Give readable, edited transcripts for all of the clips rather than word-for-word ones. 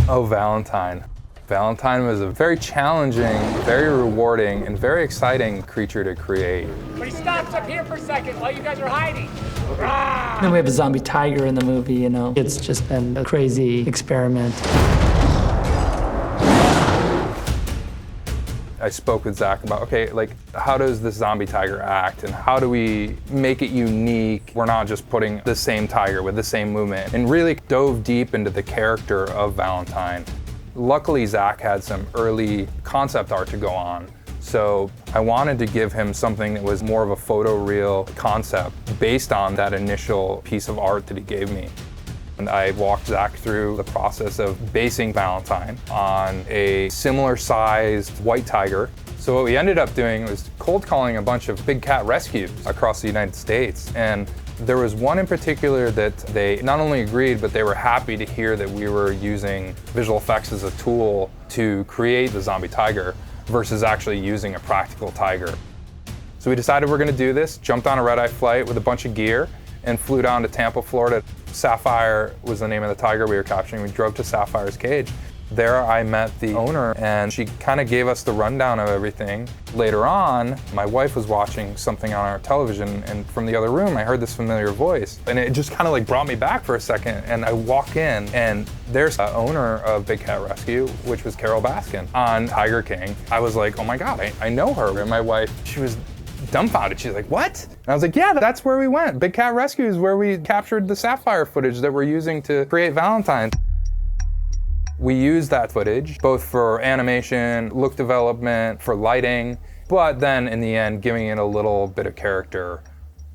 Oh, Valentine. Valentine was a very challenging, very rewarding, and very exciting creature to create. But he stops up here for a second while you guys are hiding. Then we have a zombie tiger in the movie, you know. It's just been a crazy experiment. I spoke with Zach about, okay, like, how does this zombie tiger act and how do we make it unique? We're not just putting the same tiger with the same movement, and really dove deep into the character of Valentine. Luckily, Zach had some early concept art to go on. So I wanted to give him something that was more of a photoreal concept based on that initial piece of art that he gave me. And I walked Zach through the process of basing Valentine on a similar sized white tiger. So what we ended up doing was cold calling a bunch of big cat rescues across the United States. And there was one in particular that they not only agreed, but they were happy to hear that we were using visual effects as a tool to create the zombie tiger versus actually using a practical tiger. So we decided we're gonna do this, jumped on a red-eye flight with a bunch of gear and flew down to Tampa, Florida. Sapphire was the name of the tiger we were capturing. We drove to Sapphire's cage. There I met the owner and she kind of gave us the rundown of everything. Later on, my wife was watching something on our television and from the other room I heard this familiar voice. And it just kind of like brought me back for a second, and I walk in and there's the owner of Big Cat Rescue, which was Carole Baskin on Tiger King. I was like, oh my God, I know her. And my wife, she was dumbfounded. She's like, what? And I was like, yeah, that's where we went. Big Cat Rescue is where we captured the Sapphire footage that we're using to create Valentine. We used that footage both for animation, look development, for lighting, but then in the end, giving it a little bit of character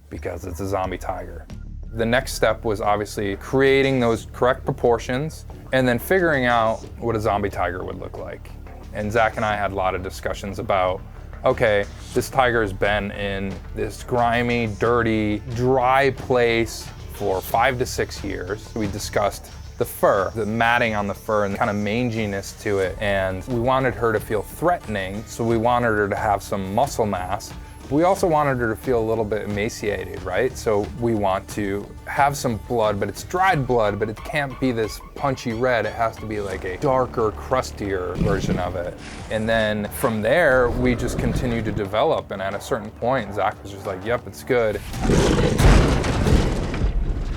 because it's a zombie tiger. The next step was obviously creating those correct proportions and then figuring out what a zombie tiger would look like. And Zach and I had a lot of discussions about, okay, this tiger's been in this grimy, dirty, dry place for 5 to 6 years. We discussed the fur, the matting on the fur and kind of manginess to it. And we wanted her to feel threatening, so we wanted her to have some muscle mass. We also wanted her to feel a little bit emaciated, right? So we want to have some blood, but it's dried blood, but it can't be this punchy red. It has to be like a darker, crustier version of it. And then from there, we just continued to develop. And at a certain point, Zach was just like, yep, it's good.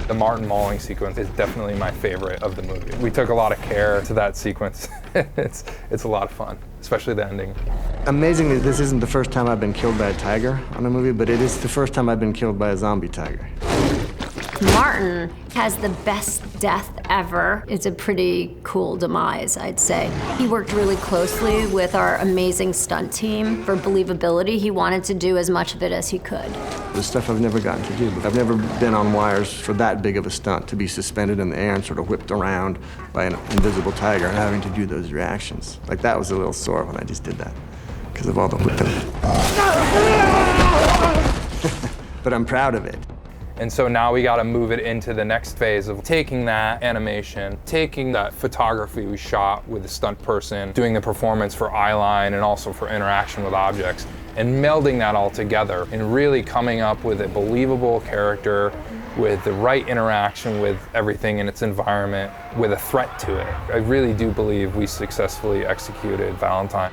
The Martin mauling sequence is definitely my favorite of the movie. We took a lot of care to that sequence. It's a lot of fun, especially the ending. Amazingly, this isn't the first time I've been killed by a tiger on a movie, but it is the first time I've been killed by a zombie tiger. Martin has the best death ever. It's a pretty cool demise, I'd say. He worked really closely with our amazing stunt team for believability. He wanted to do as much of it as he could. The stuff I've never gotten to do. I've never been on wires for that big of a stunt, to be suspended in the air and sort of whipped around by an invisible tiger and having to do those reactions. Like, that was a little sore when I just did that because of all the whipping. But I'm proud of it. And so now we got to move it into the next phase of taking that animation, taking that photography we shot with the stunt person, doing the performance for eyeline and also for interaction with objects, and melding that all together and really coming up with a believable character with the right interaction with everything in its environment, with a threat to it. I really do believe we successfully executed Valentine.